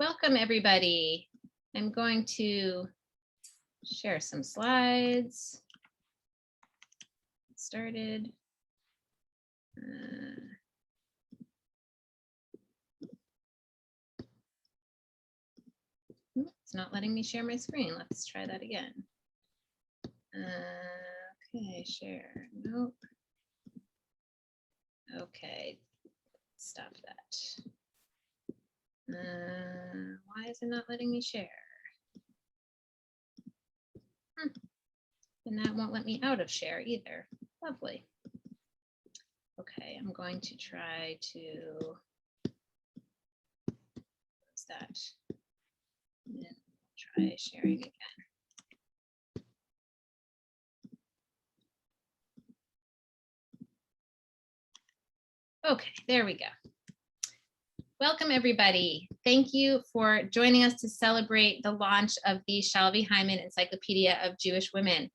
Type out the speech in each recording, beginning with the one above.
Welcome, everybody. I'm going to share some slides. Get started. It's not letting me share my screen. Let's try that again. Okay, share. Nope. Okay, stop that. Why is it not letting me share? And that won't let me out of share either. Lovely. Okay, I'm going to try to close that. And then try sharing again. Okay, there we go. Welcome, everybody. Thank you for joining us to celebrate the launch of the Shalvi Hyman Encyclopedia of Jewish Women.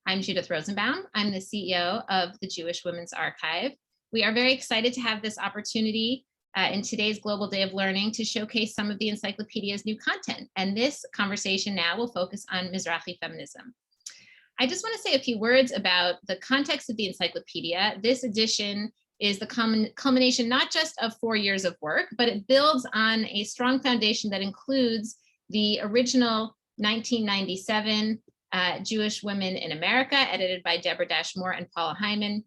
I'm Judith Rosenbaum. I'm the CEO of the Jewish Women's Archive. We are very excited to have this opportunity in today's Global Day of Learning to showcase some of the encyclopedia's new content. And this conversation now will focus on Mizrahi feminism. I just want to say a few words about the context of the encyclopedia. This edition is the culmination not just of 4 years of work, but it builds on a strong foundation that includes the original 1997 Jewish Women in America, edited by Deborah Moore and Paula Hyman,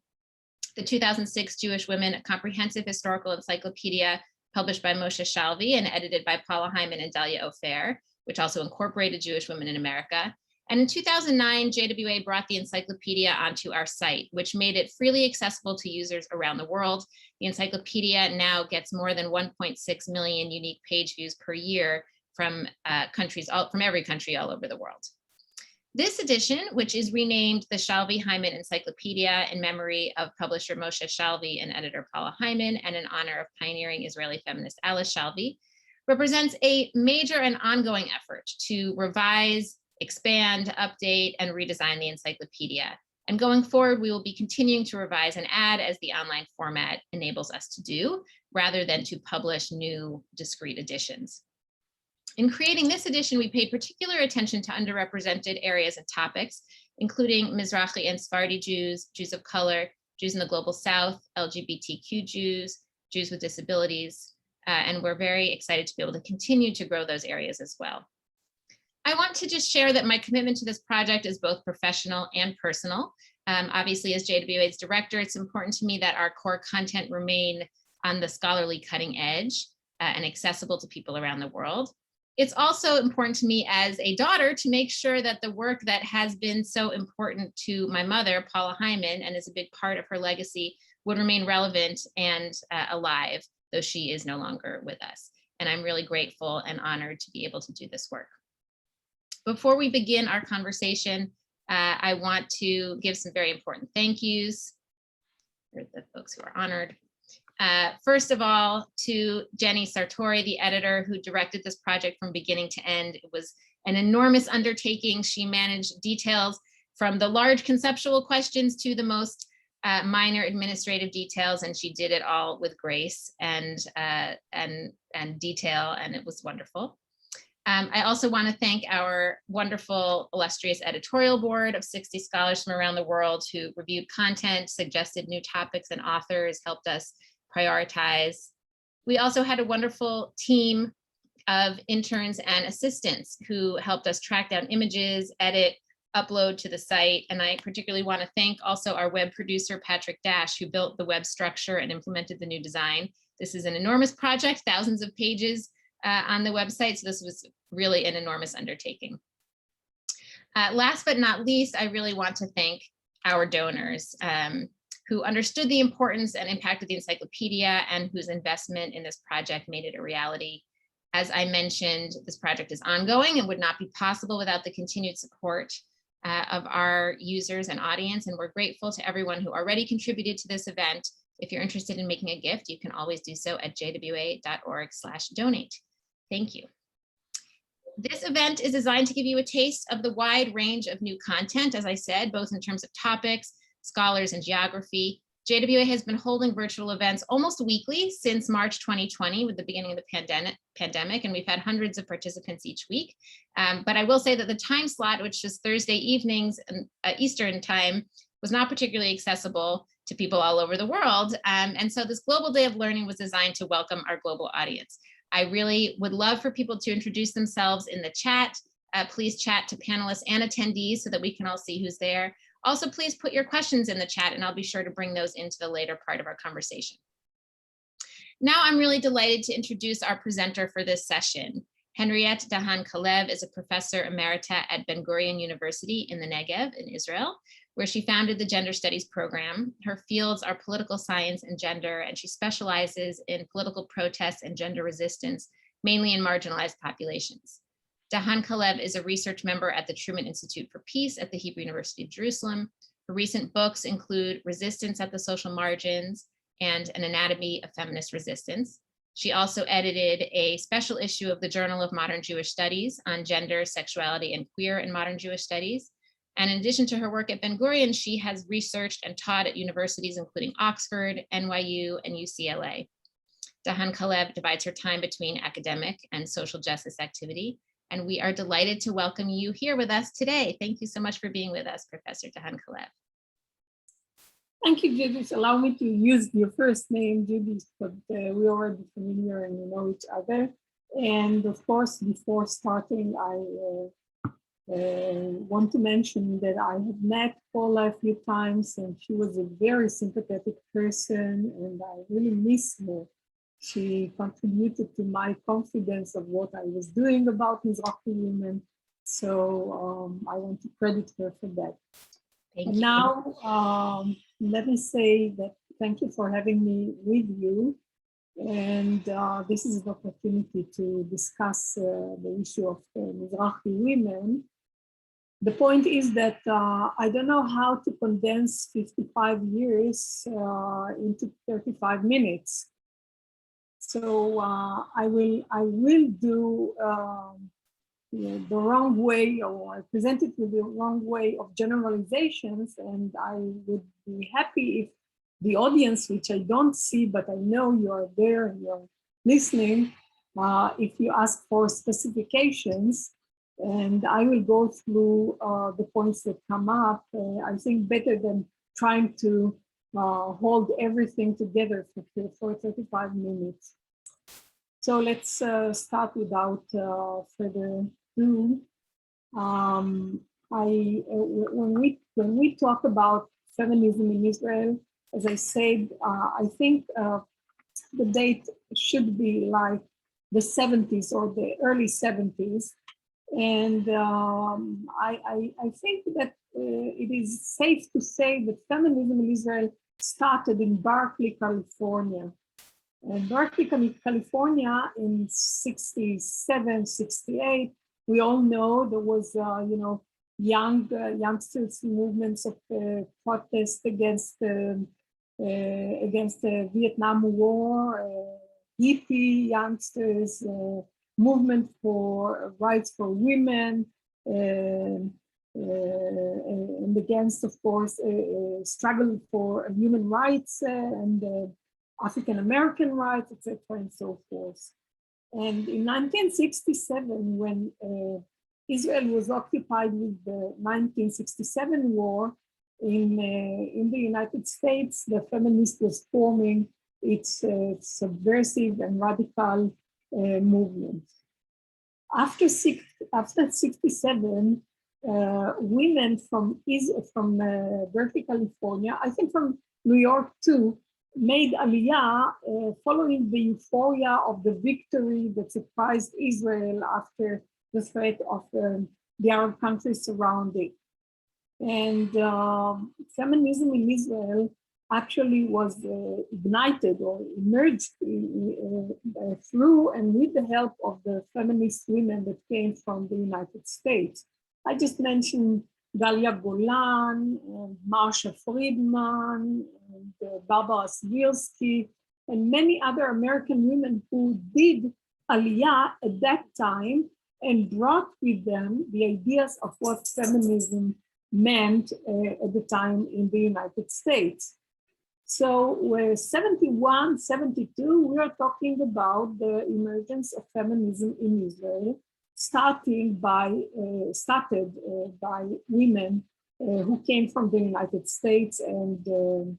the 2006 Jewish Women, a comprehensive historical encyclopedia published by Moshe Shalvi and edited by Paula Hyman and Dalia Ofer, which also incorporated Jewish Women in America. And in 2009, JWA brought the encyclopedia onto our site, which made it freely accessible to users around the world. The encyclopedia now gets more than 1.6 million unique page views per year from every country all over the world. This edition, which is renamed the Shalvi Hyman Encyclopedia in memory of publisher Moshe Shalvi and editor Paula Hyman, and in honor of pioneering Israeli feminist Alice Shalvi, represents a major and ongoing effort to revise, expand, update, and redesign the encyclopedia. And going forward, we will be continuing to revise and add as the online format enables us to do, rather than to publish new discrete editions. In creating this edition, we paid particular attention to underrepresented areas and topics, including Mizrahi and Sephardi Jews, Jews of color, Jews in the global South, LGBTQ Jews, Jews with disabilities, and we're very excited to be able to continue to grow those areas as well. I want to just share that my commitment to this project is both professional and personal. Obviously, as JWA's director, it's important to me that our core content remain on the scholarly cutting edge and accessible to people around the world. It's also important to me as a daughter to make sure that the work that has been so important to my mother, Paula Hyman, and is a big part of her legacy, would remain relevant and alive, though she is no longer with us. And I'm really grateful and honored to be able to do this work. Before we begin our conversation, I want to give some very important thank yous for the folks who are honored. First of all, to Jenny Sartori, the editor who directed this project from beginning to end. It was an enormous undertaking. She managed details from the large conceptual questions to the most minor administrative details, and she did it all with grace and detail, and it was wonderful. I also want to thank our wonderful, illustrious editorial board of 60 scholars from around the world who reviewed content, suggested new topics and authors, helped us prioritize. We also had a wonderful team of interns and assistants who helped us track down images, edit, upload to the site. And I particularly want to thank also our web producer, Patrick Dash, who built the web structure and implemented the new design. This is an enormous project, thousands of pages on the website, so this was really an enormous undertaking. Last but not least, I really want to thank our donors who understood the importance and impact of the encyclopedia and whose investment in this project made it a reality. As I mentioned, this project is ongoing and would not be possible without the continued support of our users and audience, and we're grateful to everyone who already contributed to this event. If you're interested in making a gift, you can always do so at jwa.org/donate. Thank you. This event is designed to give you a taste of the wide range of new content, as I said, both in terms of topics, scholars, and geography. JWA has been holding virtual events almost weekly since March 2020 with the beginning of the pandemic, and we've had hundreds of participants each week. But I will say that the time slot, which is Thursday evenings and Eastern time, was not particularly accessible to people all over the world. And so this Global Day of Learning was designed to welcome our global audience. I really would love for people to introduce themselves in the chat. Please chat to panelists and attendees so that we can all see who's there. Also, please put your questions in the chat and I'll be sure to bring those into the later part of our conversation. Now I'm really delighted to introduce our presenter for this session. Henriette Dahan Kalev is a professor emerita at Ben Gurion University in the Negev in Israel, where she founded the Gender Studies program. Her fields are political science and gender, and she specializes in political protests and gender resistance, mainly in marginalized populations. Dahan Kalev is a research member at the Truman Institute for Peace at the Hebrew University of Jerusalem. Her recent books include Resistance at the Social Margins and An Anatomy of Feminist Resistance. She also edited a special issue of the Journal of Modern Jewish Studies on gender, sexuality, and queer in modern Jewish studies. And in addition to her work at Ben Gurion, she has researched and taught at universities including Oxford, NYU, and UCLA. Dahan Kalev divides her time between academic and social justice activity. And we are delighted to welcome you here with us today. Thank you so much for being with us, Professor Dahan Kalev. Thank you, Judith. Allow me to use your first name, Judith, but we're already familiar and we know each other. And of course, before starting, I want to mention that I have met Paula a few times and she was a very sympathetic person and I really miss her. She contributed to my confidence of what I was doing about Mizrahi women. So I want to credit her for that. Thank you. Now, let me say that thank you for having me with you. And this is an opportunity to discuss the issue of Mizrahi women. The point is that I don't know how to condense 55 years into 35 minutes. So I will do the wrong way, or I present it with the wrong way of generalizations, and I would be happy if the audience, which I don't see, but I know you are there and you're listening, if you ask for specifications, and I will go through the points that come up, I think better than trying to hold everything together for 35 minutes. So let's start without further ado. When we talk about feminism in Israel, as I said, I think the date should be like the 70s or the early 70s. And I think that it is safe to say that feminism in Israel started in Berkeley, California. And Berkeley, California in 67, 68, we all know there was, youngsters movements of protest against the Vietnam War, hippie youngsters, movement for rights for women, and against, of course, struggle for human rights and African-American rights, etc., and so forth. And in 1967, when Israel was occupied with the 1967 war in the United States, the feminist was forming its subversive and radical movement. After 67, women from Berkeley, California, I think from New York too, made aliyah following the euphoria of the victory that surprised Israel after the threat of the Arab countries surrounding. And feminism in Israel actually was ignited or emerged through and with the help of the feminist women that came from the United States. I just mentioned Dalia Golan, and Marsha Friedman, and Barbara Swirsky, and many other American women who did aliyah at that time and brought with them the ideas of what feminism meant at the time in the United States. So 71, 72, we are talking about the emergence of feminism in Israel, started by women who came from the United States and the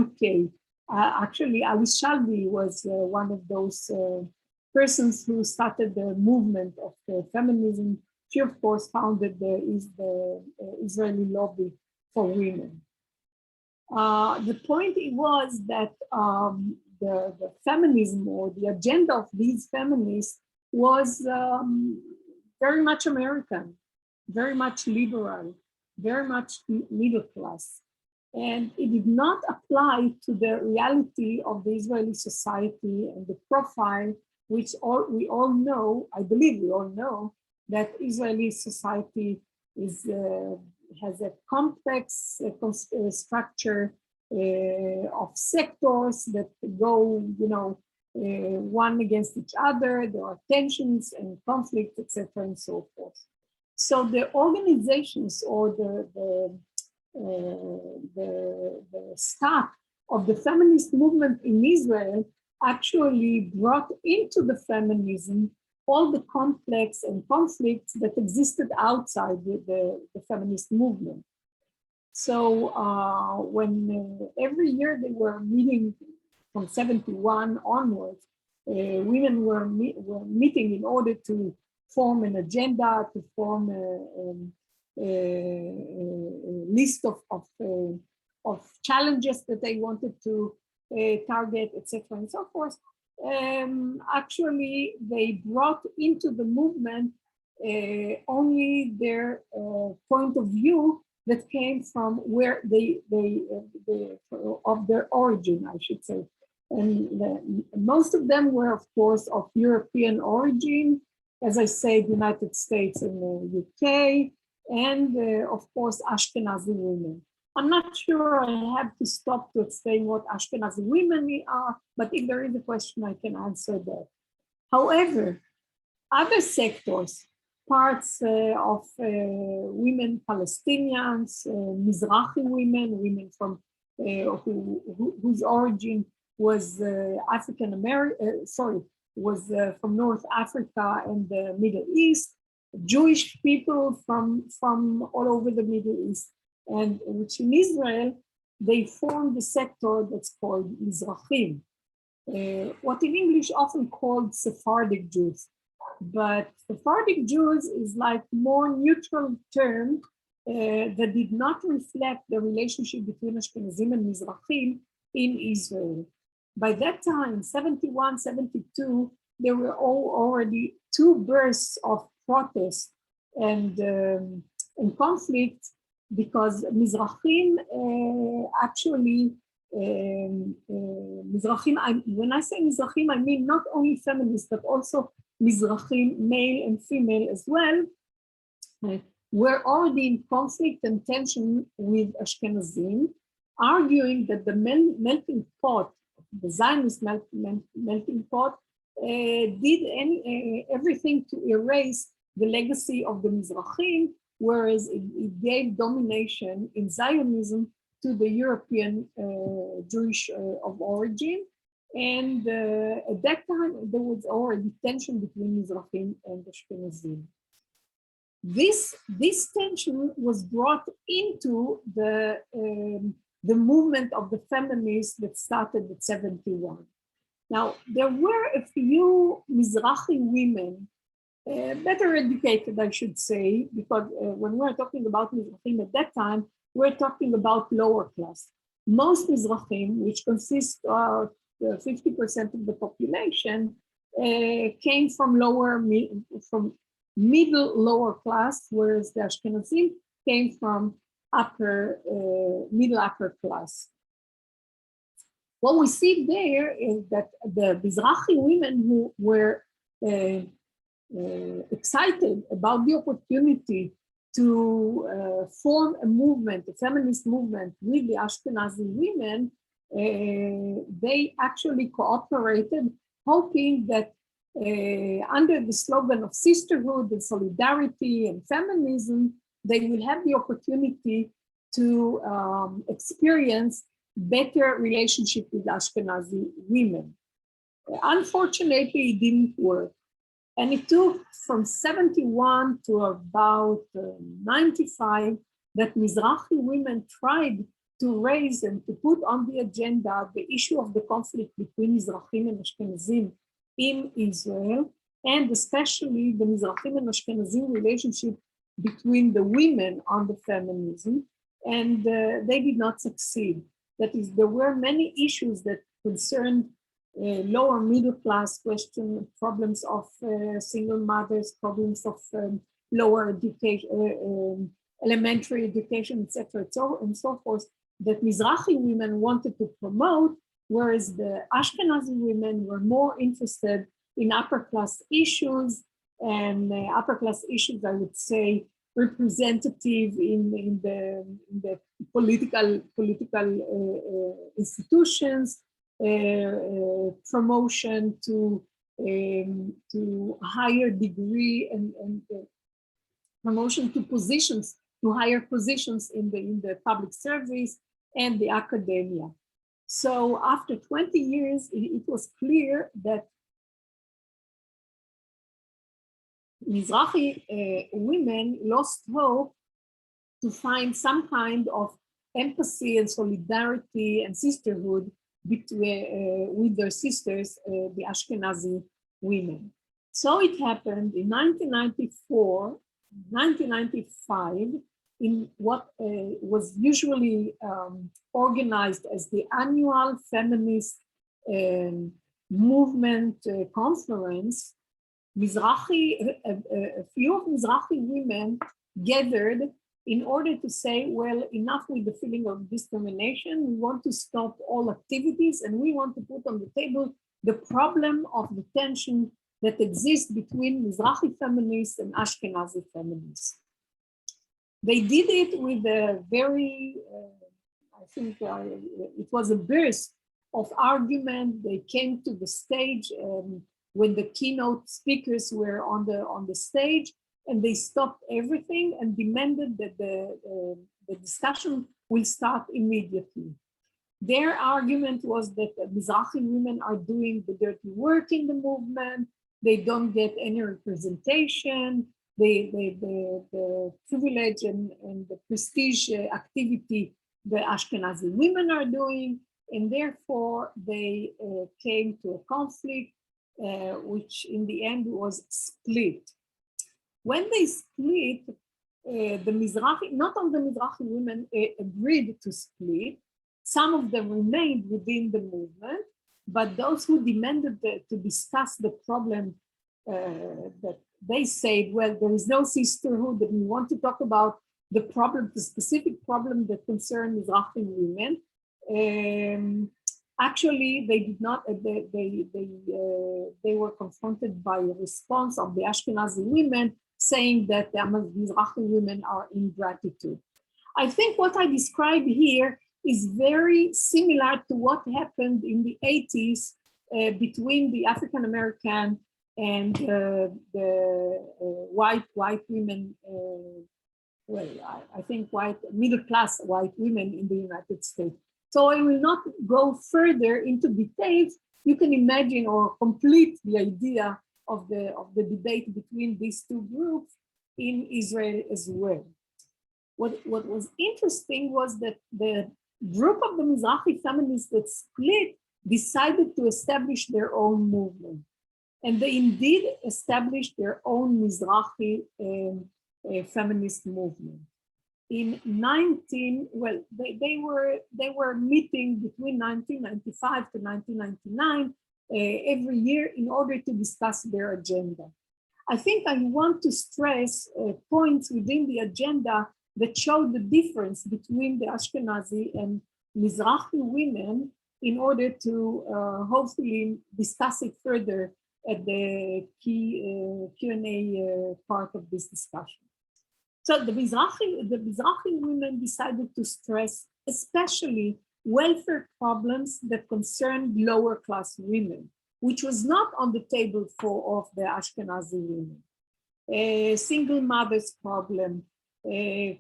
UK. Actually, Alice Shalvi was one of those persons who started the movement of feminism. She, of course, founded the Israeli lobby for women. The point was that the feminism or the agenda of these feminists was very much American, very much liberal, very much middle class. And it did not apply to the reality of the Israeli society and the profile, which we all know, I believe we all know, that Israeli society has a complex structure of sectors that go, one against each other. There are tensions and conflicts, etc., and so forth. So the organizations or the start of the feminist movement in Israel actually brought into the feminism all the complex and conflicts that existed outside the feminist movement. So when every year they were meeting from 71 onwards, women were meeting in order to form an agenda, to form a list of challenges that they wanted to target, etc., and so forth. Actually, they brought into the movement only their point of view that came from where of their origin, I should say. And most of them were, of course, of European origin, as I say, the United States and the UK, and of course, Ashkenazi women. I'm not sure I have to stop to explain what Ashkenazi women are, but if there is a question, I can answer that. However, other sectors, parts of women Palestinians, Mizrahi women, women from whose origin was African American, was from North Africa and the Middle East, Jewish people from all over the Middle East, and which in Israel, they formed a sector that's called Mizrahim, what in English often called Sephardic Jews. But Sephardic Jews is like more neutral term that did not reflect the relationship between Ashkenazim and Mizrahim in Israel. By that time, 71, 72, there were already two bursts of protest and conflict, because Mizrahim actually, Mizrahim, when I say Mizrahim, I mean not only feminists, but also Mizrahim, male and female as well, were already in conflict and tension with Ashkenazim, arguing that the melting pot, the Zionist melting pot, did everything to erase the legacy of the Mizrahim, whereas it gave domination in Zionism to the European Jewish of origin. And at that time, there was already tension between Mizrahim and Ashkenazim. This tension was brought into the movement of the feminists that started at 71. Now, there were a few Mizrahi women, better educated, I should say, because when we're talking about Mizrahim at that time, we're talking about lower class. Most Mizrahim, which consist of 50% of the population, came from middle lower class, whereas the Ashkenazim came from middle upper class. What we see there is that the Mizrahi women who were excited about the opportunity to form a movement, a feminist movement with the Ashkenazi women, they actually cooperated, hoping that under the slogan of sisterhood and solidarity and feminism, they will have the opportunity to experience better relationship with Ashkenazi women. Unfortunately, it didn't work. And it took from 71 to about 95 that Mizrahi women tried to raise and to put on the agenda the issue of the conflict between Mizrahim and Ashkenazim in Israel, and especially the Mizrahim and Ashkenazim relationship between the women on the feminism, and they did not succeed. That is, there were many issues that concerned lower middle class question, problems of single mothers, problems of lower education, elementary education, etc., and so forth, that Mizrahi women wanted to promote, whereas the Ashkenazi women were more interested in upper class issues, and upper class issues, I would say, representative in the political institutions, promotion to higher degree and promotion to positions, to higher positions in the public service and the academia. So after 20 years, it was clear that Mizrahi women lost hope to find some kind of empathy and solidarity and sisterhood between, with their sisters, the Ashkenazi women. So it happened in 1994, 1995, in what was usually organized as the annual feminist movement conference. A few of Mizrahi women gathered in order to say, well, enough with the feeling of discrimination. We want to stop all activities, and we want to put on the table the problem of the tension that exists between Mizrahi feminists and Ashkenazi feminists. They did it with a very, I think it was a burst of argument. They came to the stage when the keynote speakers were on the stage, and they stopped everything and demanded that the discussion will start immediately. Their argument was that Mizrahi women are doing the dirty work in the movement. They don't get any representation. The privilege and the prestige activity the Ashkenazi women are doing, and therefore they came to a conflict, which in the end was split. When they split, the Mizrahi, not all the Mizrahi women agreed to split. Some of them remained within the movement, but those who demanded to discuss the problem that they said, well, there is no sisterhood, and we want to talk about the problem, the specific problem that concerned Mizrahi women. Actually, they did not. They were confronted by a response of the Ashkenazi women saying that the Mizrahi women are ingratitude. I think what I describe here is very similar to what happened in the 80s between the African American and the white women. Well, I think middle class white women in the United States. So I will not go further into details. You can imagine or complete the idea of the debate between these two groups in Israel as well. What was interesting was that the group of the Mizrahi feminists that split decided to establish their own movement. And they indeed established their own Mizrahi feminist movement. In they were meeting between 1995 to 1999 every year in order to discuss their agenda. I think I want to stress points within the agenda that show the difference between the Ashkenazi and Mizrahi women in order to hopefully discuss it further at the Q&A part of this discussion. So the Mizrahi women decided to stress especially welfare problems that concerned lower class women, which was not on the table of the Ashkenazi women. Single mothers problem,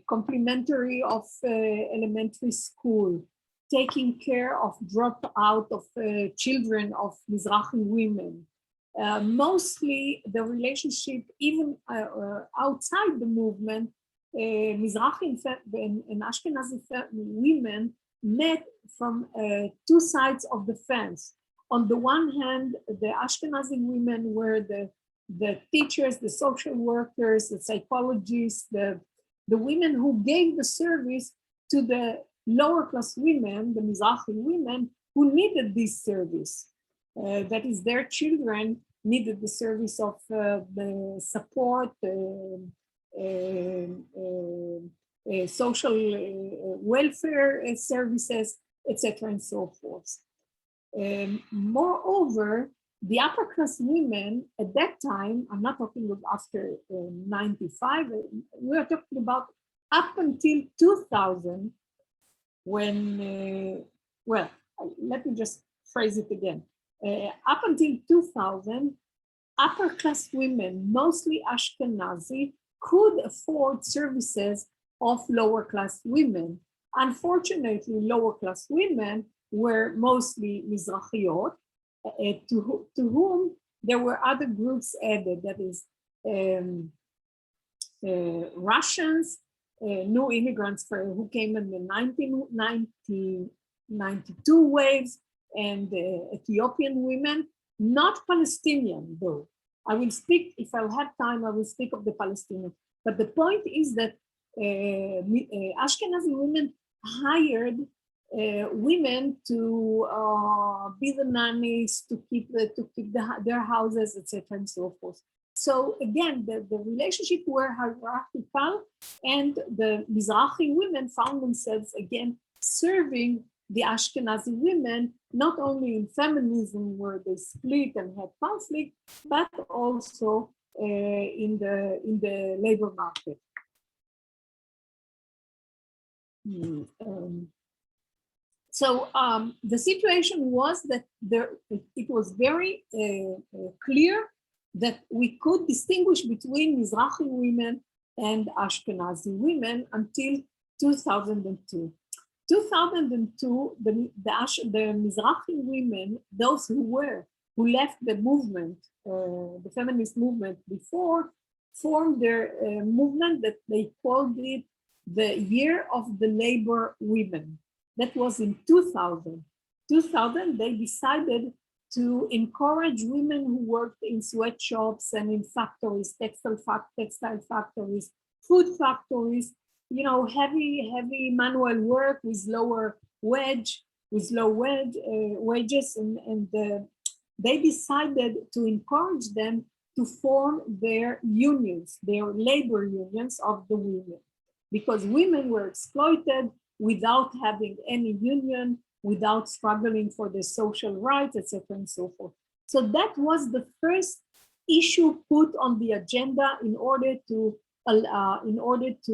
complementary of elementary school, taking care of dropout of children of Mizrahi women. Mostly the relationship, even outside the movement, Mizrahi and Ashkenazi women met from two sides of the fence. On the one hand, the Ashkenazi women were the teachers, the social workers, the psychologists, the women who gave the service to the lower class women, the Mizrahi women, who needed this service. That is, their children needed the service of the support, social welfare services, etc., and so forth. Moreover, the upper class women at that time, I'm not talking about after 95, we are talking about up until 2000, when, well, let me just phrase it again. Up until 2000, upper class women, mostly Ashkenazi, could afford services of lower class women. Unfortunately, lower class women were mostly Mizrahiot, to whom there were other groups added, that is Russians, new immigrants who came in the 1992 waves, and Ethiopian women, not Palestinian though. I will speak, if I'll have time, I will speak of the Palestinians. But the point is that Ashkenazi women hired women to be the nannies, to keep their houses, etc., and so forth. So again, the relationship were hierarchical, and the Mizrahi women found themselves again serving the Ashkenazi women, not only in feminism where they split and had conflict, but also in the labor market. So the situation was that it was very clear that we could distinguish between Mizrahi women and Ashkenazi women until 2002. 2002, the Mizrahi women, those who left the movement, the feminist movement before, formed their movement that they called it the Year of the Labor Women. That was in 2000. 2000, they decided to encourage women who worked in sweatshops and in factories, textile factories, food factories, you know, heavy manual work with low wages, and they decided to encourage them to form their unions, their labor unions of the women, because women were exploited without having any union, without struggling for their social rights, etc., and so forth. So that was the first issue put on the agenda in order to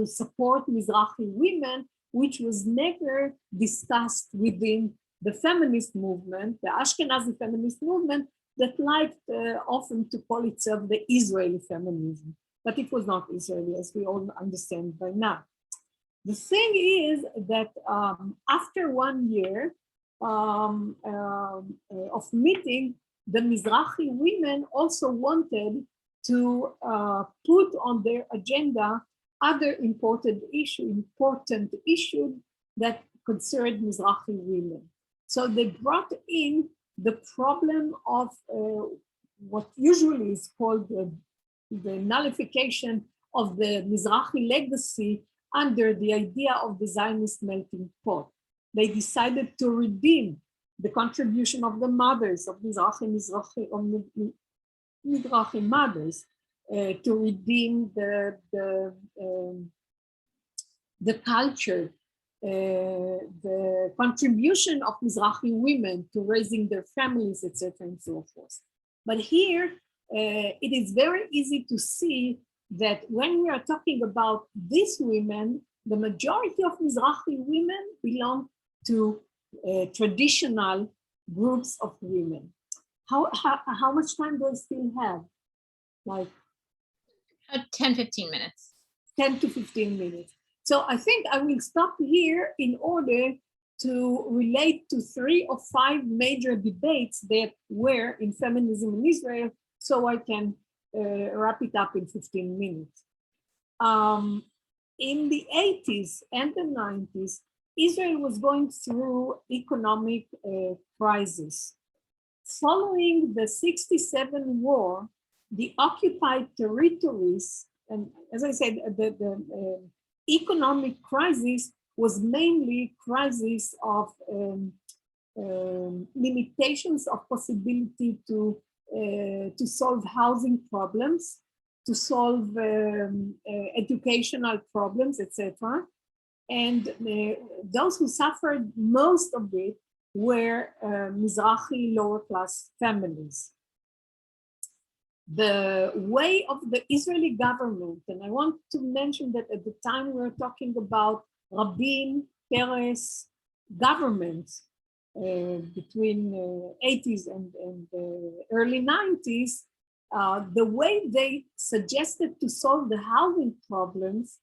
support Mizrahi women, which was never discussed within the feminist movement, the Ashkenazi feminist movement, that liked often to call itself the Israeli feminism. But it was not Israeli, as we all understand by now. The thing is that after 1 year of meeting, the Mizrahi women also wanted to put on their agenda other important issues that concerned Mizrahi women. So they brought in the problem of what usually is called the nullification of the Mizrahi legacy under the idea of the Zionist melting pot. They decided to redeem the contribution of the mothers of Mizrahi mothers, to redeem the culture, the contribution of Mizrahi women to raising their families, etc., and so forth. But here, it is very easy to see that when we are talking about these women, the majority of Mizrahi women belong to traditional groups of women. How much time do I still have? Like 10, 15 minutes. 10 to 15 minutes. So I think I will stop here in order to relate to 3 or 5 major debates that were in feminism in Israel, so I can wrap it up in 15 minutes. In the 80s and the 90s, Israel was going through economic crisis. Following the 67 war, the occupied territories, and as I said, the economic crisis was mainly crisis of limitations of possibility to solve housing problems, to solve educational problems, etc. And those who suffered most of it were Mizrahi lower class families. The way of the Israeli government, and I want to mention that at the time we were talking about Rabin, Peres governments between 80s and early 90s, the way they suggested to solve the housing problems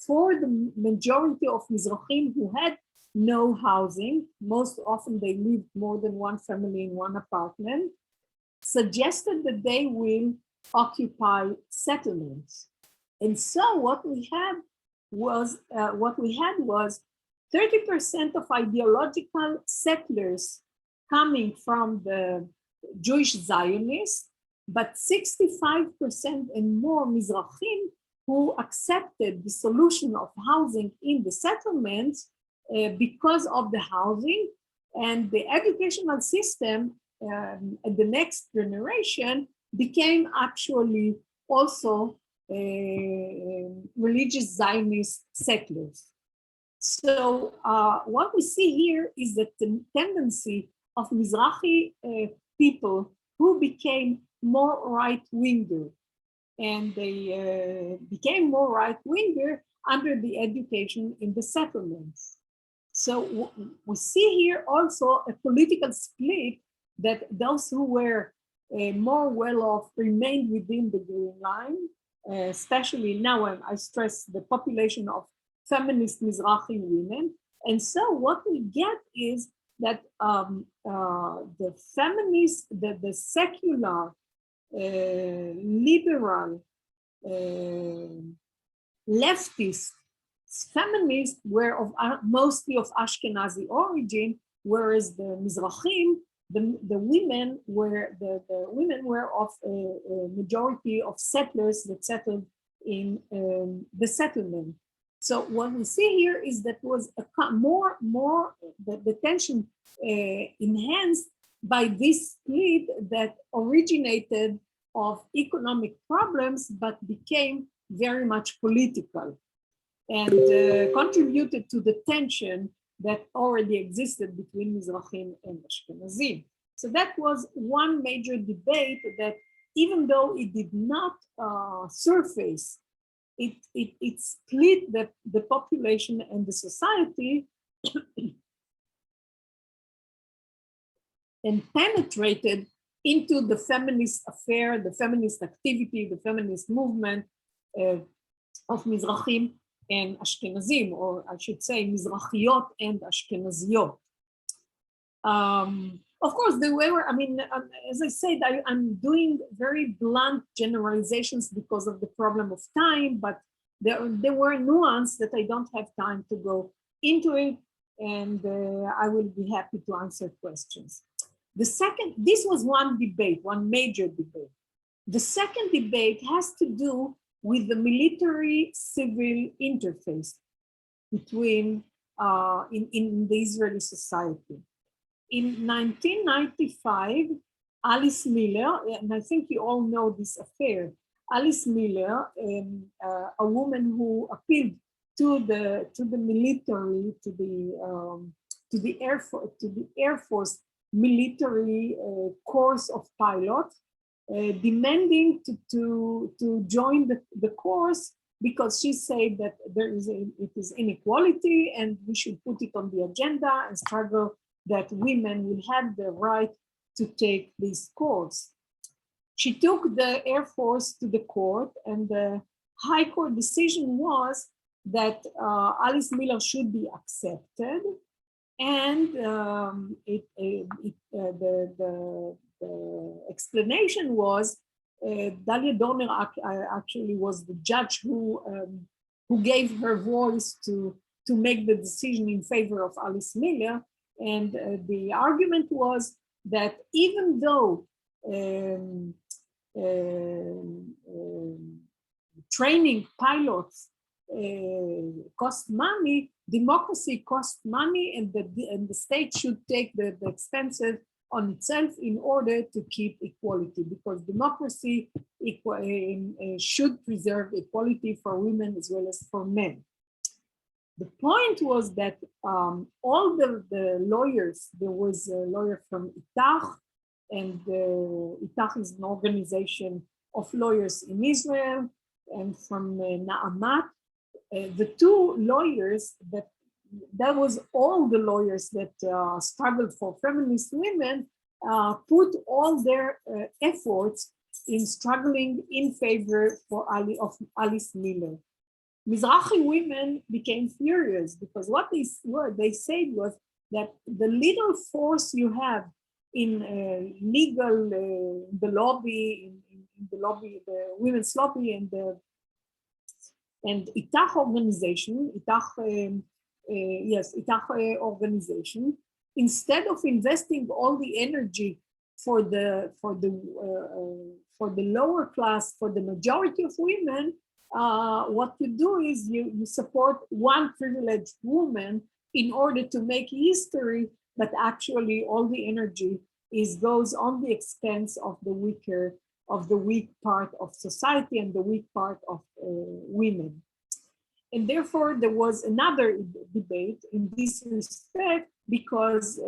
for the majority of Mizrahim who had no housing, most often they lived more than one family in one apartment, suggested that they will occupy settlements. And so what we had was 30% of ideological settlers coming from the Jewish Zionists, but 65% and more Mizrahim who accepted the solution of housing in the settlements because of the housing, and the educational system the next generation became actually also religious Zionist settlers. So what we see here is that the tendency of Mizrahi people who became more right-winger, and they became more right-winger under the education in the settlements. So we see here also a political split, that those who were more well-off remained within the green line, especially now I stress the population of feminist Mizrahi women. And so what we get is that the feminist, the secular, liberal, leftist feminists were mostly of Ashkenazi origin, whereas the Mizrahim, the women were of a majority of settlers that settled in the settlement. So what we see here is that was the tension enhanced by this split that originated of economic problems, but became very much political, and contributed to the tension that already existed between Mizrahim and Ashkenazim. So that was one major debate that, even though it did not surface, it split the population and the society and penetrated into the feminist affair, the feminist activity, the feminist movement of Mizrahim and Ashkenazim, or I should say Mizrahiyot and Ashkenaziyot. Of course, there were, as I said, I'm doing very blunt generalizations because of the problem of time, but there were nuances that I don't have time to go into it, and I will be happy to answer questions. This was one debate, one major debate. The second debate has to do with the military-civil interface between in the Israeli society. In 1995, Alice Miller, and I think you all know this affair, Alice Miller, a woman who appealed to the military, to the Air Force military course of pilots, demanding to join the course, because she said that it is inequality and we should put it on the agenda and struggle that women will have the right to take this course. She took the Air Force to the court, and the High Court decision was that Alice Miller should be accepted, And the explanation was Dalia Dorner actually was the judge who gave her voice to make the decision in favor of Alice Miller. And the argument was that even though training pilots cost money, democracy costs money, and the state should take the expenses on itself in order to keep equality, because democracy should preserve equality for women as well as for men. The point was that all the lawyers, there was a lawyer from Itach, and Itach is an organization of lawyers in Israel, and from Na'amat, the two lawyers that was all the lawyers that struggled for feminist women put all their efforts in struggling in favor of Alice Miller. Mizrahi women became furious because what they said was that the little force you have in legal, the lobby, the women's lobby, and Itach organization, Itach organization, instead of investing all the energy for the lower class, for the majority of women, what you do is you support one privileged woman in order to make history, but actually all the energy goes on the expense of the weak part of society and the weak part of women. And therefore, there was another debate in this respect, because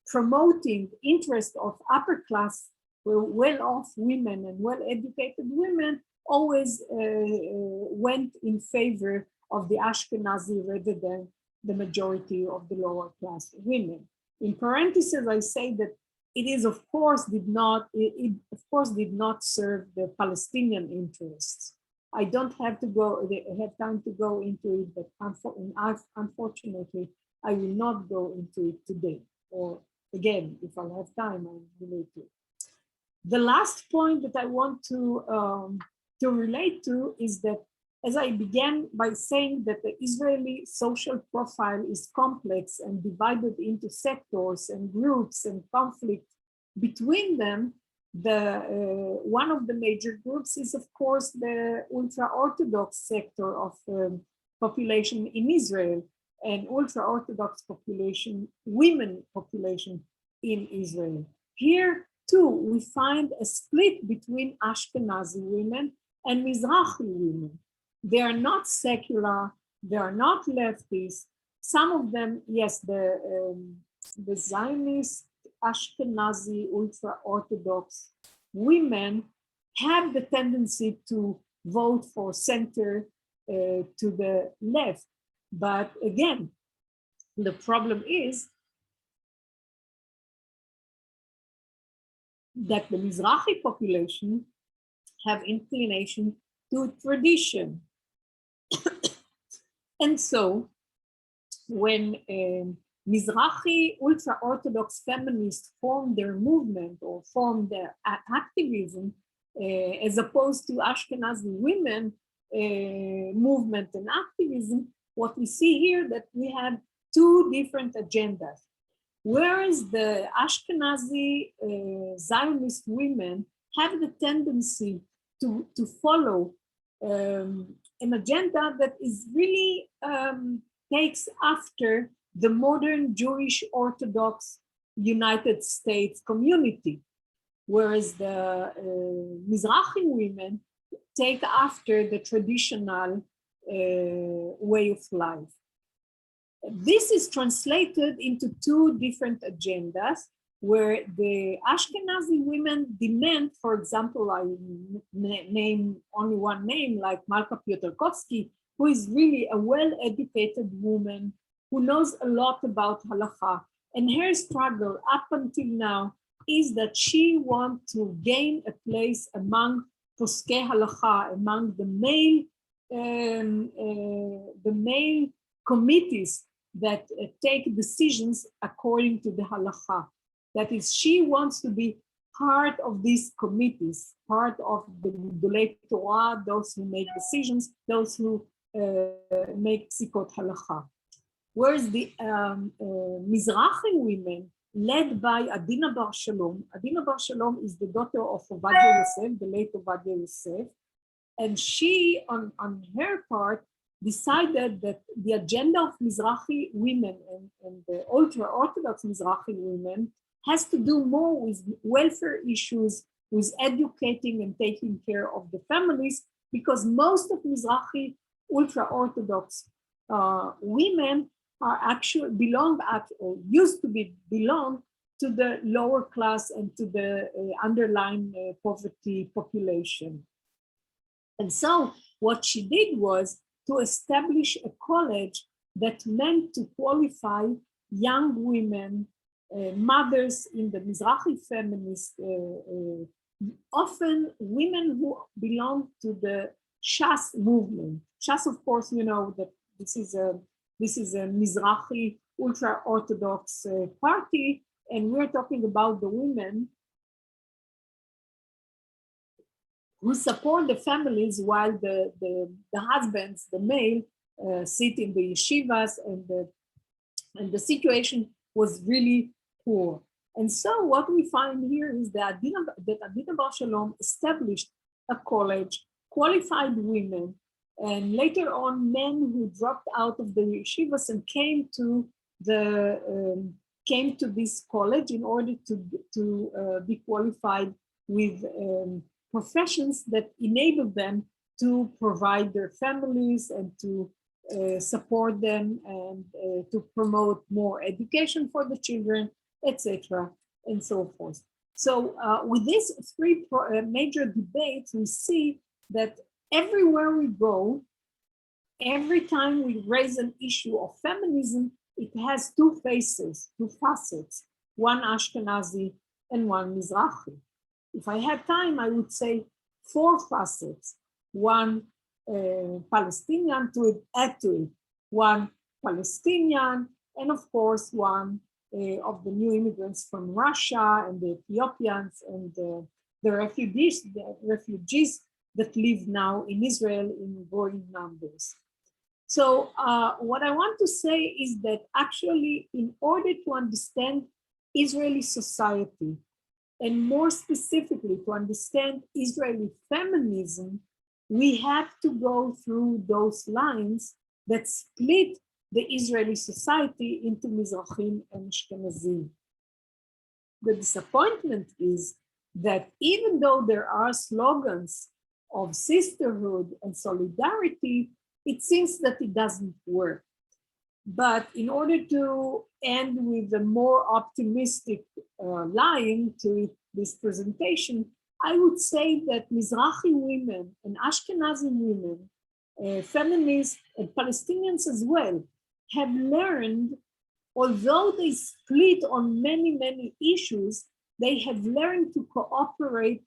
promoting interest of upper class, well-off women and well-educated women always went in favor of the Ashkenazi rather than the majority of the lower class women. In parentheses, I say that it of course did not serve the Palestinian interests. I don't have time to go into it, but unfortunately, I will not go into it today. Or again, if I have time, I will relate to it. The last point that I want to relate to is that, as I began by saying that the Israeli social profile is complex and divided into sectors and groups and conflict between them, one of the major groups is, of course, the ultra-Orthodox sector of population in Israel, and ultra-Orthodox population, women population in Israel. Here, too, we find a split between Ashkenazi women and Mizrahi women. They are not secular, they are not leftists. Some of them, yes, the Zionist, Ashkenazi, ultra-Orthodox women have the tendency to vote for center to the left. But again, the problem is that the Mizrahi population have inclination to tradition. And so when Mizrahi ultra-Orthodox feminists formed their movement or formed their activism, as opposed to Ashkenazi women movement and activism, what we see here that we have two different agendas. Whereas the Ashkenazi Zionist women have the tendency to follow an agenda that is really takes after the modern Jewish Orthodox United States community, whereas the Mizrahi women take after the traditional way of life. This is translated into two different agendas, where the Ashkenazi women demand, for example, I name only one name, like Malka Piotrkowski, who is really a well-educated woman who knows a lot about halakha. And her struggle up until now is that she wants to gain a place among poskei halakha, among the male committees that take decisions according to the halakha. That is, she wants to be part of these committees, part of the Gedolei Torah, those who make decisions, those who make psikot halakha. Whereas the Mizrahi women, led by Adina Bar Shalom. Adina Bar Shalom is the daughter of Ovadia Yosef, the late Ovadia Yosef, and she, on her part, decided that the agenda of Mizrahi women and the ultra-Orthodox Mizrahi women has to do more with welfare issues, with educating and taking care of the families, because most of Mizrahi ultra-Orthodox women are actually used to belong to the lower class and to the underlying poverty population. And so what she did was to establish a college that meant to qualify young women, mothers in the Mizrahi feminist, often women who belong to the Shas movement. Shas, of course, you know that this is a Mizrahi ultra-Orthodox party, and we're talking about the women who support the families while the husbands, the male, sit in the yeshivas, and the situation was really poor. And so what we find here is that Adina Bar Shalom established a college, qualified women, and later on men who dropped out of the yeshivas and came to this college in order to be qualified with professions that enable them to provide their families and to support them and to promote more education for the children, etc., and so forth. So with these three major debates, we see that everywhere we go, every time we raise an issue of feminism, it has two faces, two facets, one Ashkenazi and one Mizrahi. If I had time, I would say 4 facets, one Palestinian to add to it, one Palestinian, and of course, one of the new immigrants from Russia and the Ethiopians and the refugees that live now in Israel in growing numbers. So what I want to say is that actually, in order to understand Israeli society, and more specifically to understand Israeli feminism, we have to go through those lines that split the Israeli society into Mizrahim and Ashkenazim. The disappointment is that even though there are slogans of sisterhood and solidarity, it seems that it doesn't work. But in order to end with a more optimistic line to this presentation, I would say that Mizrahi women and Ashkenazi women, feminists and Palestinians as well, have learned, although they split on many, many issues, they have learned to cooperate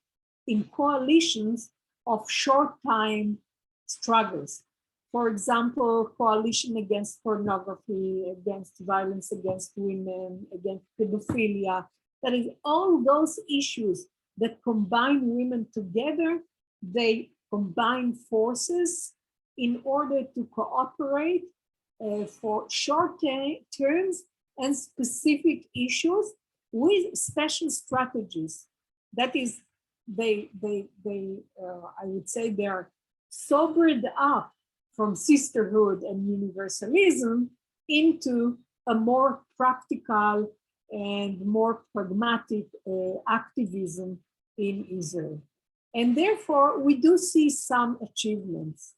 in coalitions of short time struggles. For example, coalition against pornography, against violence against women, against pedophilia. That is, all those issues that combine women together, they combine forces in order to cooperate for short terms and specific issues with special strategies. That is, I would say they are sobered up from sisterhood and universalism into a more practical and more pragmatic activism in Israel. And therefore, we do see some achievements,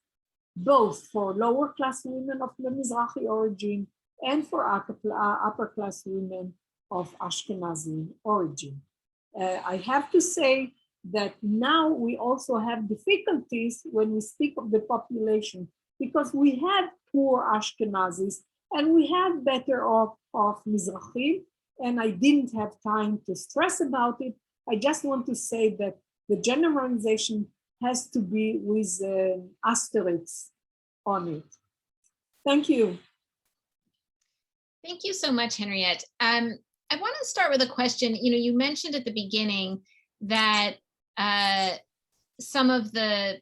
both for lower class women of the Mizrahi origin and for upper class women of Ashkenazi origin. I have to say that now we also have difficulties when we speak of the population, because we had poor Ashkenazis and we had better off Mizrahim, and I didn't have time to stress about it. I just want to say that the generalization has to be with asterisks on it. Thank you. Thank you so much, Henriette. I want to start with a question. You mentioned at the beginning that some of the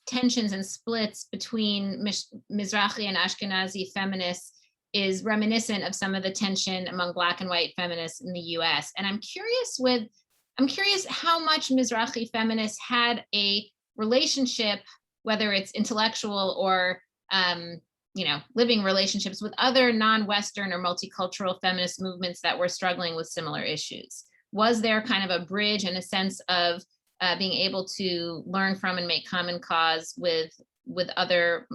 tensions and splits between Mizrahi and Ashkenazi feminists is reminiscent of some of the tension among Black and white feminists in the US. And I'm curious how much Mizrahi feminists had a relationship, whether it's intellectual or living relationships with other non-Western or multicultural feminist movements that were struggling with similar issues. Was there kind of a bridge and a sense of being able to learn from and make common cause with other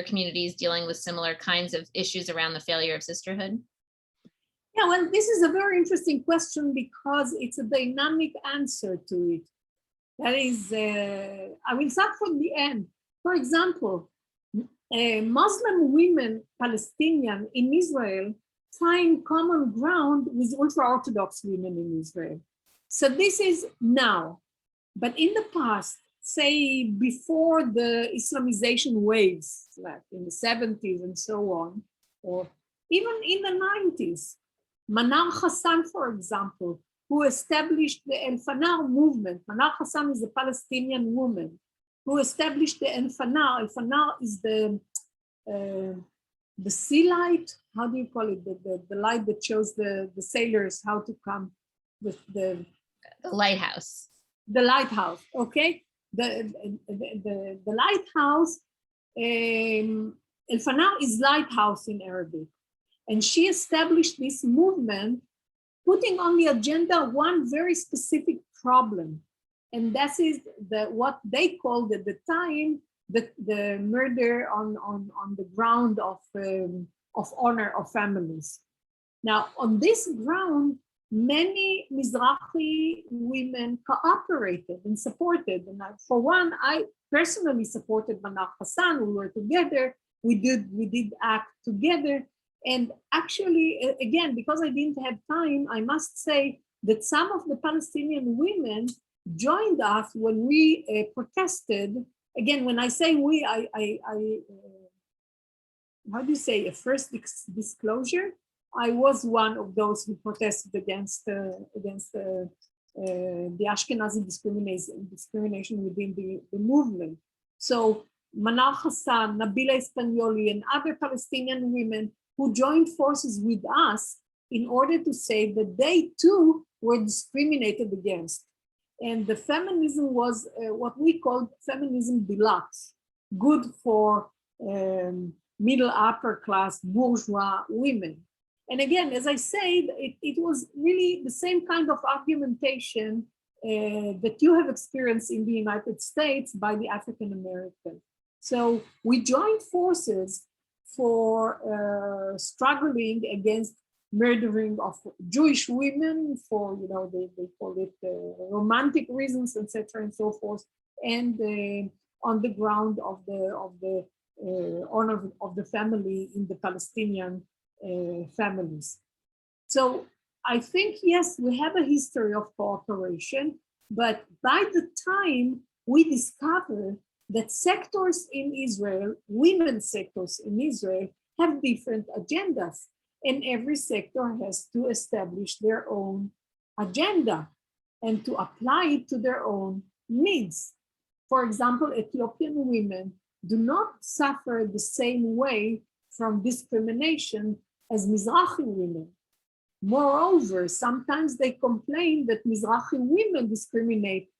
communities dealing with similar kinds of issues around the failure of sisterhood? Yeah, well, this is a very interesting question because it's a dynamic answer to it. That is, I will start from the end. For example, Muslim women, Palestinian in Israel, find common ground with ultra-Orthodox women in Israel. So this is now, but in the past, say before the Islamization waves, like in the 70s and so on, or even in the 90s, Manar Hassan, for example, who established the El-Fanar movement. Manar Hassan is a Palestinian woman who established the El-Fanar. El-Fanar is the sea light, how do you call it? The light that shows the sailors how to come with the lighthouse. The lighthouse, okay? The lighthouse, El-Fanar is lighthouse in Arabic. And she established this movement, putting on the agenda one very specific problem. And that is what they called at the time the murder on the ground of honor of families. Now, on this ground, many Mizrahi women cooperated and supported. And for one, I personally supported Manar Hassan. We were together. We did act together. And actually, again, because I didn't have time, I must say that some of the Palestinian women joined us when we protested. Again, when I say we, how do you say, a first disclosure? I was one of those who protested against the Ashkenazi discrimination within the movement. So Manar Hassan, Nabila Espagnoli, and other Palestinian women who joined forces with us in order to say that they too were discriminated against. And the feminism was what we called feminism deluxe, good for middle upper class bourgeois women. And again, as I said, it was really the same kind of argumentation that you have experienced in the United States by the African American. So we joined forces for struggling against murdering of Jewish women for, they call it romantic reasons, etc., and so forth, and on the ground of the honor of the family in the Palestinian families. So I think, yes, we have a history of cooperation, but by the time we discovered that sectors in Israel, women's sectors in Israel, have different agendas, and every sector has to establish their own agenda and to apply it to their own needs. For example, Ethiopian women do not suffer the same way from discrimination as Mizrahi women. Moreover, sometimes they complain that Mizrahi women discriminate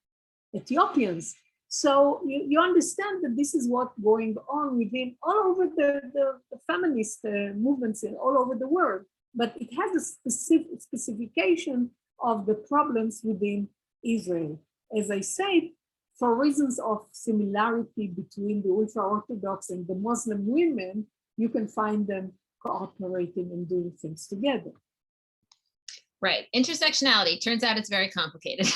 Ethiopians. So you understand that this is what's going on within all over the feminist movements all over the world, but it has a specific specification of the problems within Israel. As I said, for reasons of similarity between the ultra-Orthodox and the Muslim women, you can find them cooperating and doing things together. Right, intersectionality, turns out it's very complicated.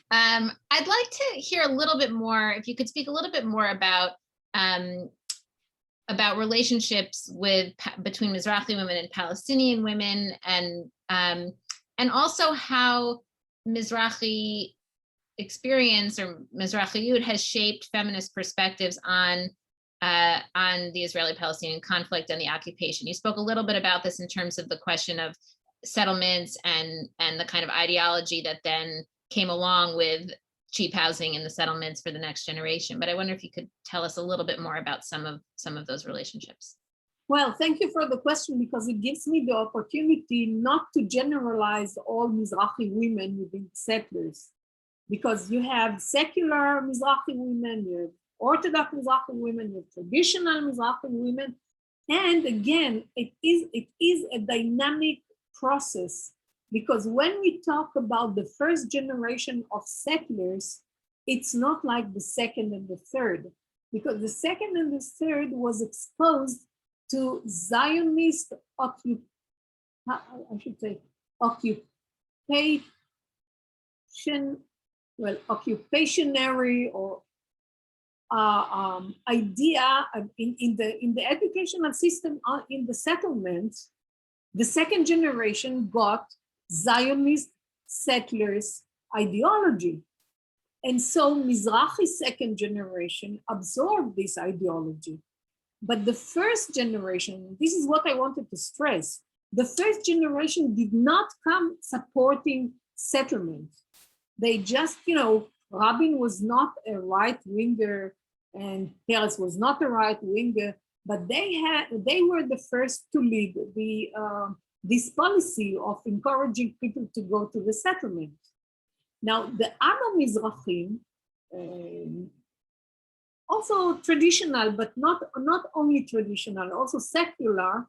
I'd like to hear a little bit more, if you could speak a little bit more about relationships between Mizrahi women and Palestinian women, and also how Mizrahi experience or Mizrahiyut has shaped feminist perspectives on on the Israeli-Palestinian conflict and the occupation. You spoke a little bit about this in terms of the question of settlements and the kind of ideology that then came along with cheap housing in the settlements for the next generation. But I wonder if you could tell us a little bit more about some of those relationships. Well, thank you for the question, because it gives me the opportunity not to generalize all Mizrahi women within settlers, because you have secular Mizrahi women, you have Orthodox Mizrahi women, you have traditional Mizrahi women. And again, it is a dynamic process, because when we talk about the first generation of settlers, it's not like the second and the third, because the second and the third was exposed to Zionist occupationary or idea in the educational system in the settlements. The second generation got Zionist settlers ideology. And so Mizrahi second generation absorbed this ideology. But the first generation, this is what I wanted to stress, the first generation did not come supporting settlement. They just, Rabin was not a right-winger and Peres was not a right-winger, but they were the first to lead this policy of encouraging people to go to the settlement. Now, the other Mizrahim, also traditional, but not only traditional, also secular,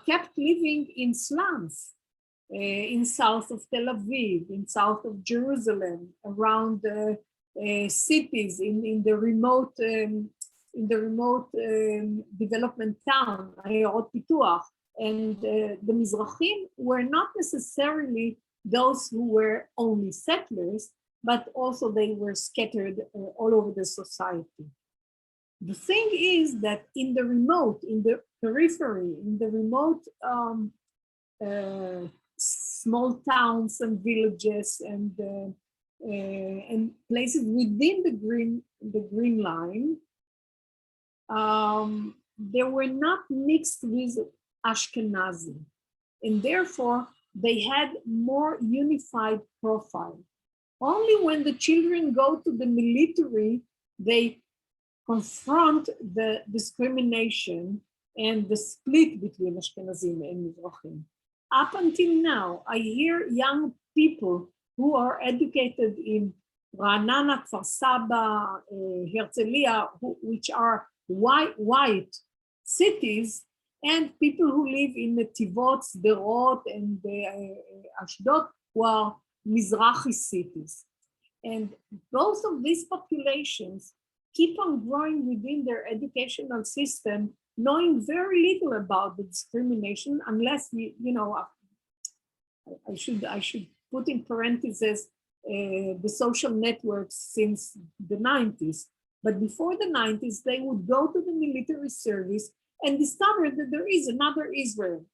kept living in slums in south of Tel Aviv, in south of Jerusalem, around cities, in the remote development town, Ayarot Pituach. And the Mizrahim were not necessarily those who were only settlers, but also they were scattered all over the society. The thing is that in the remote, in the periphery, in the remote small towns and villages and places within the green line, they were not mixed with Ashkenazi, and therefore they had more unified profile. Only when the children go to the military, they confront the discrimination and the split between Ashkenazim and Mizrahim. Up until now, I hear young people who are educated in Ra'anana, Kfar Saba, Herzliya, which are white cities, and people who live in Netivot, Sderot, and Ashdod, who are Mizrahi cities. And both of these populations keep on growing within their educational system, knowing very little about the discrimination, unless I should put in parentheses the social networks since the 90s. But before the 90s, they would go to the military service and discover that there is another Israel.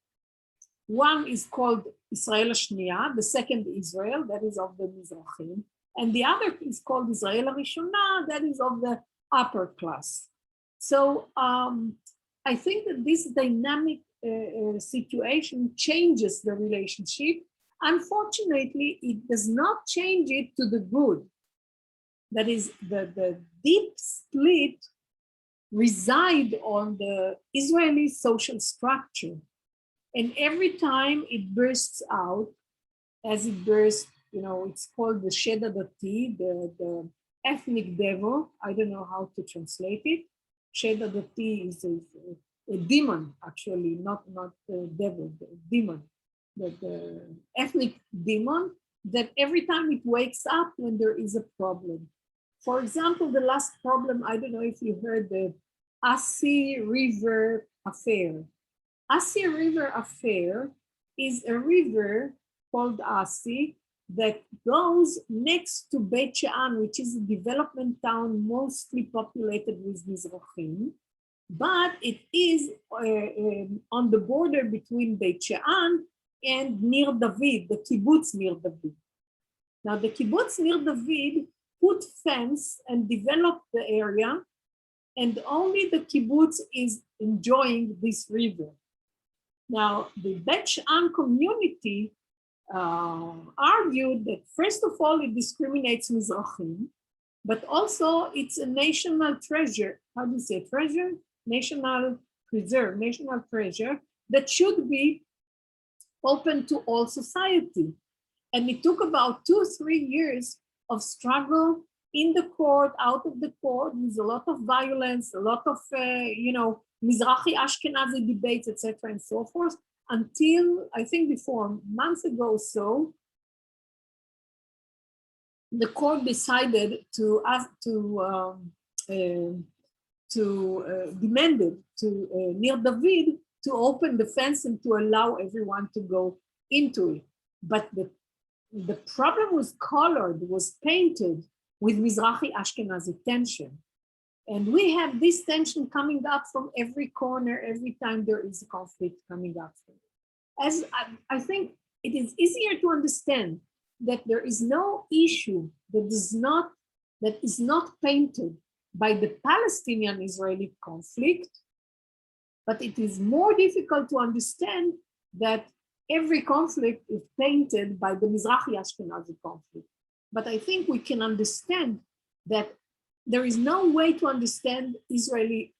One is called Israel Hashniya, the second Israel, that is of the Mizrahim, and the other is called Israel Harishona, that is of the upper class. So I think that this dynamic situation changes the relationship. Unfortunately, it does not change it to the good. That is, the deep split reside on the Israeli social structure. And every time it bursts out, as it bursts, it's called the Shed Adati, the ethnic devil. I don't know how to translate it. Shed Adati is a demon, actually, not the devil, the demon, the ethnic demon, that every time it wakes up when there is a problem. For example, the last problem, I don't know if you heard the Asi River Affair. Asi River Affair is a river called Asi that goes next to Beit She'an, which is a development town mostly populated with Mizrahim, but it is on the border between Beit She'an and Nir David, the kibbutz Nir David. Now the kibbutz Nir David put fence and developed the area and only the kibbutz is enjoying this river. Now, the Bet She'an community argued that, first of all, it discriminates Mizrahim, but also it's a national treasure. How do you say treasure? National preserve, national treasure that should be open to all society. And it took about 2-3 years of struggle in the court, out of the court, with a lot of violence, a lot of, Mizrahi Ashkenazi debates, etc., and so forth, until I think before months ago or so, the court decided to demanded to Nir David to open the fence and to allow everyone to go into it. But the problem was colored, was painted with Mizrahi Ashkenazi tension. And we have this tension coming up from every corner, every time there is a conflict coming up. As I think it is easier to understand that there is no issue that is not painted by the Palestinian-Israeli conflict, but it is more difficult to understand that every conflict is painted by the Mizrahi Ashkenazi conflict. But I think we can understand that there is no way to understand Israeli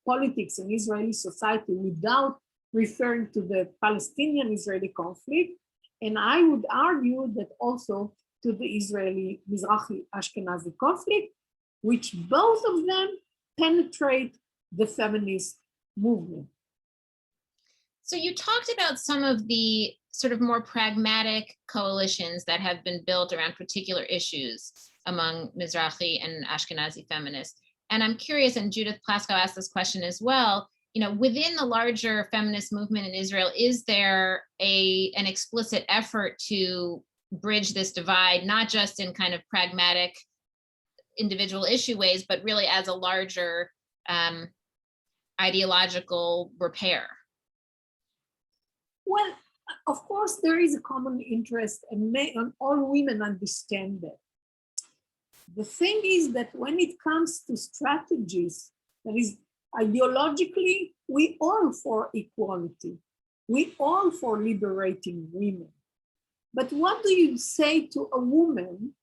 politics and Israeli society without referring to the Palestinian-Israeli conflict. And I would argue that also to the Israeli Mizrahi Ashkenazi conflict, which both of them penetrate the feminist movement. So you talked about some of the sort of more pragmatic coalitions that have been built around particular issues among Mizrahi and Ashkenazi feminists. And I'm curious, and Judith Plaskow asked this question as well, within the larger feminist movement in Israel, is there an explicit effort to bridge this divide, not just in kind of pragmatic individual issue ways, but really as a larger ideological repair? Well, of course, there is a common interest, and all women understand that. The thing is that when it comes to strategies, that is, ideologically, we all for equality. We all for liberating women. But what do you say to a woman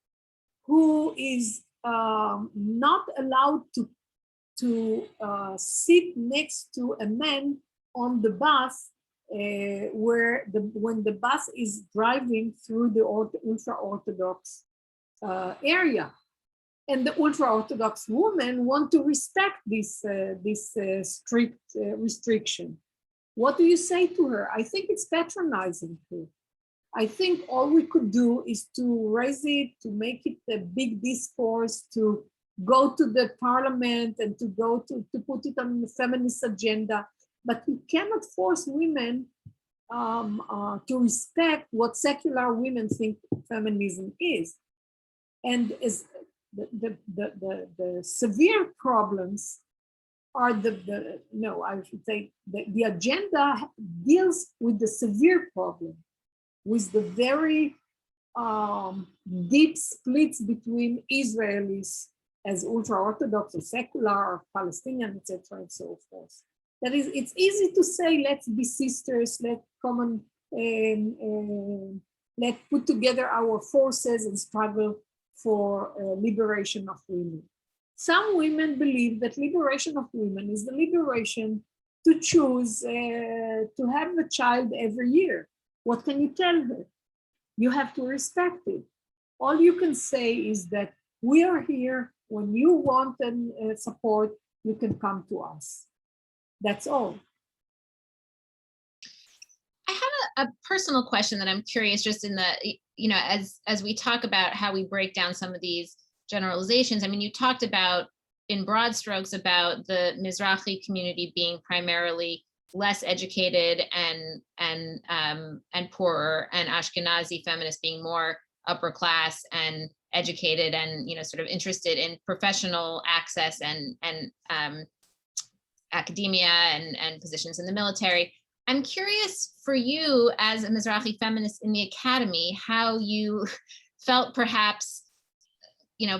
who is not allowed to sit next to a man on the bus when the bus is driving through the ultra-Orthodox area? And the ultra-Orthodox women want to respect this strict restriction. What do you say to her? I think it's patronizing too. I think all we could do is to raise it, to make it a big discourse, to go to the parliament and to put it on the feminist agenda. But we cannot force women to respect what secular women think feminism is. And as the severe problems are I should say the agenda deals with the severe problem, with the very deep splits between Israelis as ultra-Orthodox or secular or Palestinian, etc., and so forth. That is, it's easy to say, let's be sisters, let's come and let's put together our forces and struggle for liberation of women. Some women believe that liberation of women is the liberation to choose to have a child every year. What can you tell her? You have to respect it. All you can say is that we are here. When you want and support, you can come to us. That's all. I have a personal question that I'm curious, just in the, as we talk about how we break down some of these generalizations. I mean, you talked about, in broad strokes, about the Mizrahi community being primarily less educated and poorer, and Ashkenazi feminists being more upper class and educated and sort of interested in professional access and academia and positions in the military. I'm curious for you as a Mizrahi feminist in the academy, how you felt perhaps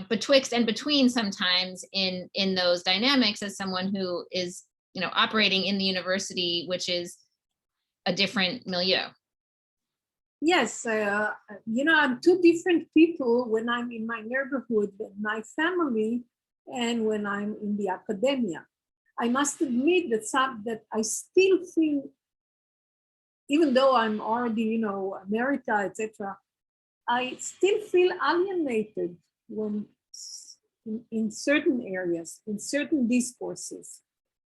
betwixt and between sometimes in those dynamics as someone who is, operating in the university, which is a different milieu. Yes, I'm two different people when I'm in my neighborhood, my family, and when I'm in the academia. I must admit that I still feel, even though I'm already, emerita, etc., I still feel alienated when in certain areas, in certain discourses,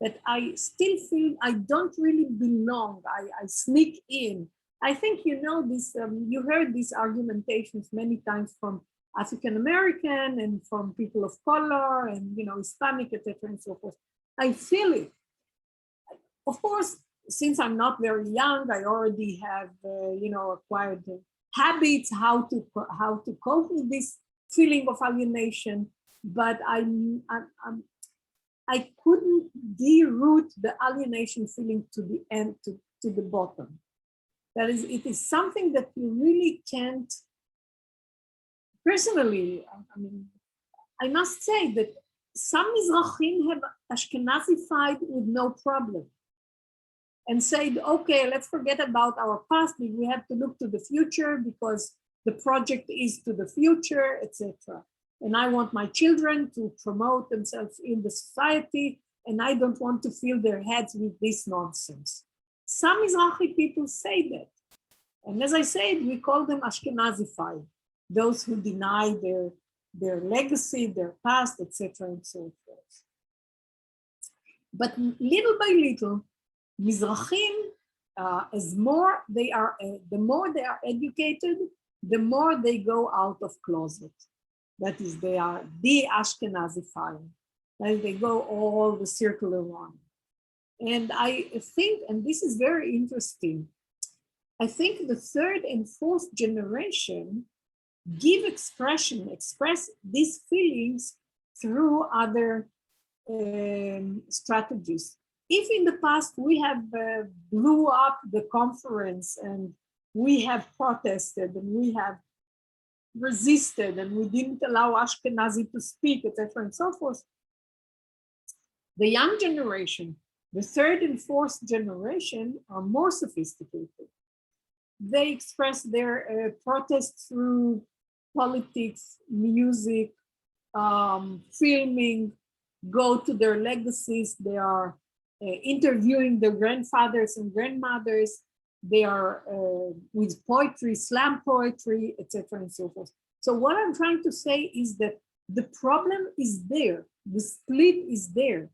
that I still feel I don't really belong. I sneak in. I think this. You heard these argumentations many times from African American and from people of color and Hispanic, etc., and so forth. I feel it. Of course, since I'm not very young, I already have acquired habits how to cope with this feeling of alienation. But I couldn't deroot the alienation feeling to the end, to the bottom. That is, it is something that you really can't. Personally, I must say that some Mizrahim have Ashkenazified with no problem and said, okay, let's forget about our past. We have to look to the future because the project is to the future, etc. And I want my children to promote themselves in the society, and I don't want to fill their heads with this nonsense. Some Mizrahi people say that. And as I said, we call them Ashkenazified, those who deny their legacy, their past, etc., and so forth. But little by little, Mizrahim, the more they are educated, the more they go out of closet. That is, they are de-Ashkenazified. Like they go all the circle around. And I think, and this is very interesting, I think the third and fourth generation express these feelings through other strategies. If in the past we have blew up the conference and we have protested and we have resisted and we didn't allow Ashkenazi to speak, etc., and so forth, the young generation, the third and fourth generation, are more sophisticated. They express their protest through politics, music, filming, go to their legacies. They are interviewing their grandfathers and grandmothers. They are with poetry, slam poetry, etc., and so forth. So what I'm trying to say is that the problem is there, the split is there,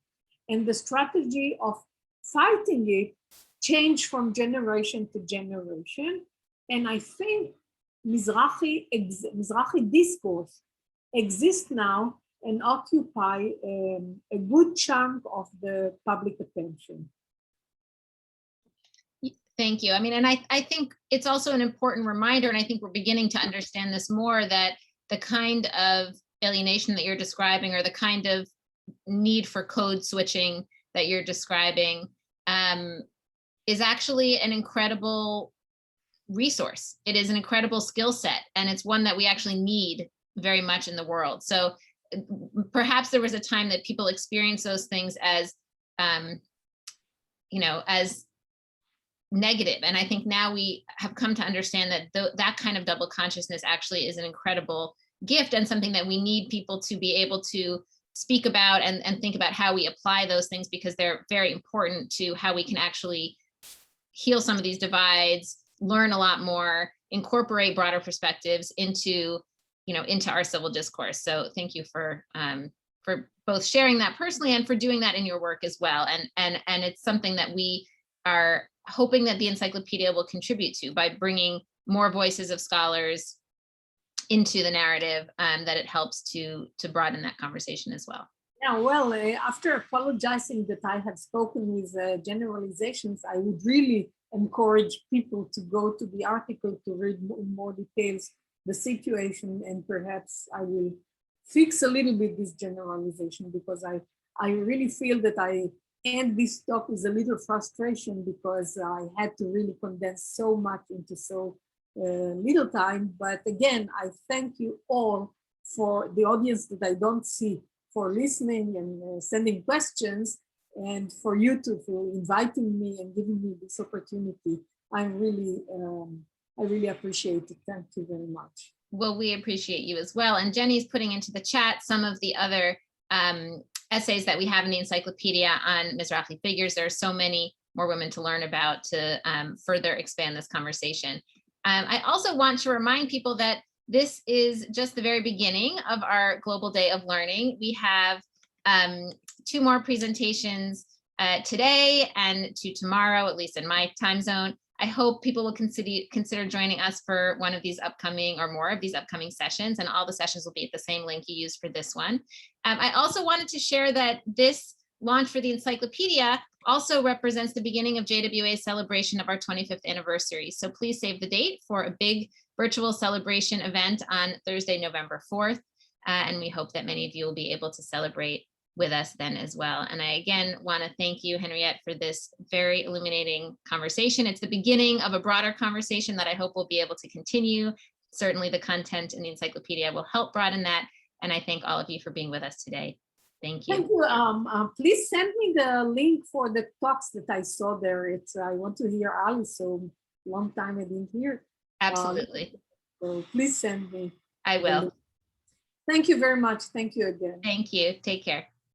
and the strategy of fighting it change from generation to generation. And I think Mizrahi discourse exists now and occupy a good chunk of the public attention. Thank you. And I think it's also an important reminder, and I think we're beginning to understand this more, that the kind of alienation that you're describing, or the kind of need for code switching that you're describing, is actually an incredible resource. It is an incredible skill set, and it's one that we actually need very much in the world. So perhaps there was a time that people experienced those things as, as negative. And I think now we have come to understand that that kind of double consciousness actually is an incredible gift, and something that we need people to be able to speak about and think about how we apply those things, because they're very important to how we can actually heal some of these divides, learn a lot more, incorporate broader perspectives into our civil discourse. So thank you for both sharing that personally and for doing that in your work as well. And it's something that we are hoping that the encyclopedia will contribute to by bringing more voices of scholars into the narrative, that it helps to broaden that conversation as well. Yeah, well, after apologizing that I have spoken with generalizations, I would really encourage people to go to the article to read in more details the situation, and perhaps I will fix a little bit this generalization, because I really feel that I end this talk with a little frustration, because I had to really condense so much into so little time. But again, I thank you all for the audience that I don't see for listening and sending questions, and for you for inviting me and giving me this opportunity. I really appreciate it. Thank you very much. Well, we appreciate you as well. And Jenny's putting into the chat some of the other essays that we have in the encyclopedia on Mizrahi figures. There are so many more women to learn about to further expand this conversation. I also want to remind people that this is just the very beginning of our Global Day of Learning. We have 2 more presentations today and 2 tomorrow, at least in my time zone. I hope people will consider joining us for one of these upcoming or more of these upcoming sessions, and all the sessions will be at the same link you used for this one. I also wanted to share that this launch for the encyclopedia also represents the beginning of JWA's celebration of our 25th anniversary. So please save the date for a big virtual celebration event on Thursday, November 4th. And we hope that many of you will be able to celebrate with us then as well. And I again want to thank you, Henriette, for this very illuminating conversation. It's the beginning of a broader conversation that I hope will be able to continue. Certainly the content in the encyclopedia will help broaden that. And I thank all of you for being with us today. Thank you. Thank you. Please send me the link for the talks that I saw there. I want to hear Alice, so long time I didn't hear. Absolutely. So please send me. I will. Thank you very much. Thank you again. Thank you. Take care.